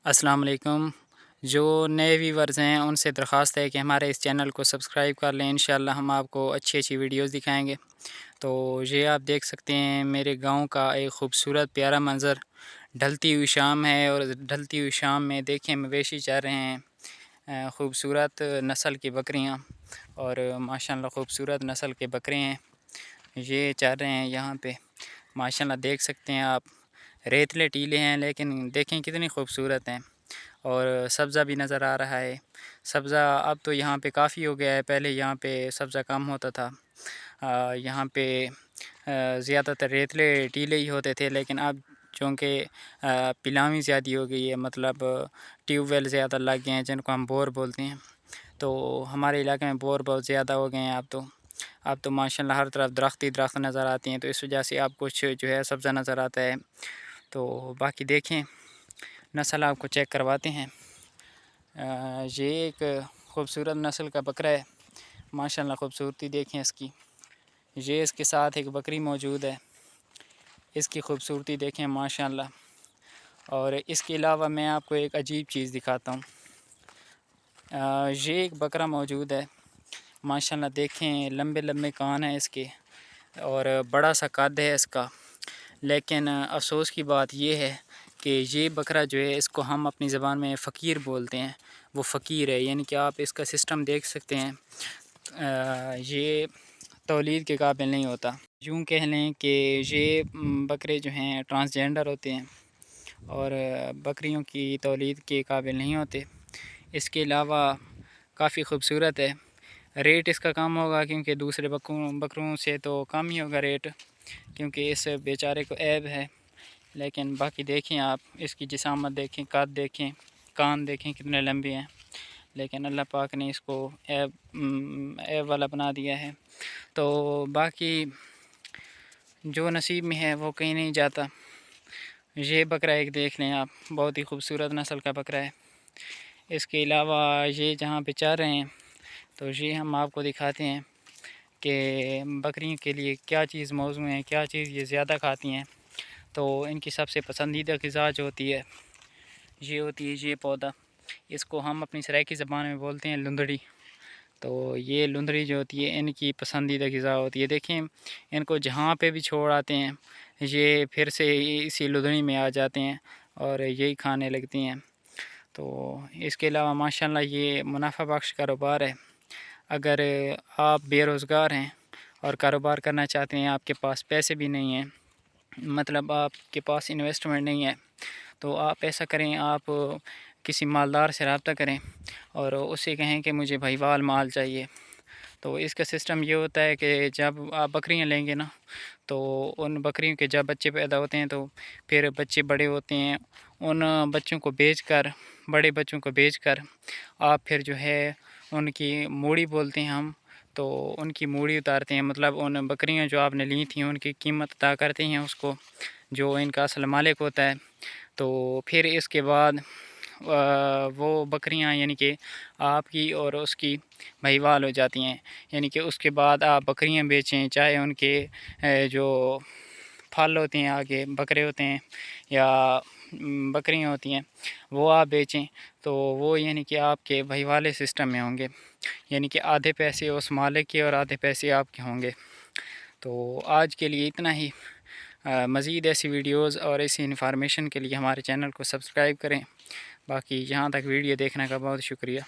السلام علیکم۔ جو نئے ویورز ہیں ان سے درخواست ہے کہ ہمارے اس چینل کو سبسکرائب کر لیں، انشاءاللہ ہم آپ کو اچھی اچھی ویڈیوز دکھائیں گے۔ تو یہ آپ دیکھ سکتے ہیں میرے گاؤں کا ایک خوبصورت پیارا منظر، ڈھلتی ہوئی شام ہے، اور ڈھلتی ہوئی شام میں دیکھیں مویشی چر رہے ہیں، خوبصورت نسل کی بکریاں، اور ماشاءاللہ خوبصورت نسل کے بکرے ہیں، یہ چر رہے ہیں یہاں پہ۔ ماشاءاللہ دیکھ سکتے ہیں آپ، ریتلے ٹیلے ہیں لیکن دیکھیں کتنی خوبصورت ہیں، اور سبزہ بھی نظر آ رہا ہے۔ سبزہ اب تو یہاں پہ کافی ہو گیا ہے، پہلے یہاں پہ سبزہ کم ہوتا تھا، یہاں پہ زیادہ تر ریتلے ٹیلے ہی ہوتے تھے، لیکن اب چونکہ پلاوی زیادہ ہو گئی ہے، مطلب ٹیوب ویل زیادہ لگ گئے ہیں جن کو ہم بور بولتے ہیں، تو ہمارے علاقے میں بور بہت زیادہ ہو گئے ہیں اب تو ماشاءاللہ ہر طرف درخت ہی درخت نظر آتے ہیں، تو اس وجہ سے اب کچھ جو ہے سبزہ نظر آتا ہے۔ تو باقی دیکھیں نسل آپ کو چیک کرواتے ہیں، یہ ایک خوبصورت نسل کا بکرا ہے، ماشاءاللہ خوبصورتی دیکھیں اس کی۔ یہ اس کے ساتھ ایک بکری موجود ہے، اس کی خوبصورتی دیکھیں ماشاءاللہ۔ اور اس کے علاوہ میں آپ کو ایک عجیب چیز دکھاتا ہوں، یہ ایک بکرا موجود ہے، ماشاءاللہ دیکھیں لمبے لمبے کان ہیں اس کے، اور بڑا سا قد ہے اس کا، لیکن افسوس کی بات یہ ہے کہ یہ بکرا جو ہے اس کو ہم اپنی زبان میں فقیر بولتے ہیں، وہ فقیر ہے، یعنی کہ آپ اس کا سسٹم دیکھ سکتے ہیں، یہ تولید کے قابل نہیں ہوتا، یوں کہہ لیں کہ یہ بکرے جو ہیں ٹرانسجینڈر ہوتے ہیں اور بکریوں کی تولید کے قابل نہیں ہوتے۔ اس کے علاوہ کافی خوبصورت ہے، ریٹ اس کا کم ہوگا کیونکہ دوسرے بکروں سے تو کم ہی ہوگا ریٹ، کیونکہ اس بیچارے کو عیب ہے، لیکن باقی دیکھیں آپ اس کی جسامت دیکھیں، قد دیکھیں، کان دیکھیں کتنے لمبے ہیں، لیکن اللہ پاک نے اس کو عیب والا بنا دیا ہے۔ تو باقی جو نصیب میں ہے وہ کہیں نہیں جاتا۔ یہ بکرا ایک دیکھ لیں آپ، بہت ہی خوبصورت نسل کا بکرا ہے۔ اس کے علاوہ یہ جہاں پہ چر رہے ہیں تو یہ ہم آپ کو دکھاتے ہیں کہ بکریوں کے لیے کیا چیز موزوں ہیں، کیا چیز یہ زیادہ کھاتی ہیں۔ تو ان کی سب سے پسندیدہ غذا جو ہوتی ہے یہ ہوتی ہے یہ پودا، اس کو ہم اپنی سرائیکی زبان میں بولتے ہیں لندڑی۔ تو یہ لندڑی جو ہوتی ہے ان کی پسندیدہ غذا ہوتی ہے، دیکھیں ان کو جہاں پہ بھی چھوڑ آتے ہیں یہ پھر سے اسی لندڑی میں آ جاتے ہیں اور یہی کھانے لگتی ہیں۔ تو اس کے علاوہ ماشاءاللہ یہ منافع بخش کاروبار ہے، اگر آپ بے روزگار ہیں اور کاروبار کرنا چاہتے ہیں، آپ کے پاس پیسے بھی نہیں ہیں، مطلب آپ کے پاس انویسٹمنٹ نہیں ہے، تو آپ ایسا کریں، آپ کسی مالدار سے رابطہ کریں اور اسے کہیں کہ مجھے بھائیوال مال چاہیے۔ تو اس کا سسٹم یہ ہوتا ہے کہ جب آپ بکریاں لیں گے نا، تو ان بکریوں کے جب بچے پیدا ہوتے ہیں تو پھر بچے بڑے ہوتے ہیں، ان بچوں کو بیچ کر، بڑے بچوں کو بیچ کر آپ پھر جو ہے ان کی موڑی بولتے ہیں ہم، تو ان کی موڑی اتارتے ہیں، مطلب ان بکریاں جو آپ نے لی تھیں ان کی قیمت ادا کرتے ہیں اس کو، جو ان کا اصل مالک ہوتا ہے۔ تو پھر اس کے بعد وہ بکریاں یعنی کہ آپ کی اور اس کی بھائیوال ہو جاتی ہیں، یعنی کہ اس کے بعد آپ بکریاں بیچیں، چاہے ان کے جو پھل ہوتے ہیں، آگے بکرے ہوتے ہیں یا بکریاں ہوتی ہیں وہ آپ بیچیں، تو وہ یعنی کہ آپ کے بھائی والے سسٹم میں ہوں گے، یعنی کہ آدھے پیسے اس مالک کے اور آدھے پیسے آپ کے ہوں گے۔ تو آج کے لیے اتنا ہی، مزید ایسی ویڈیوز اور ایسی انفارمیشن کے لیے ہمارے چینل کو سبسکرائب کریں۔ باقی یہاں تک ویڈیو دیکھنے کا بہت شکریہ۔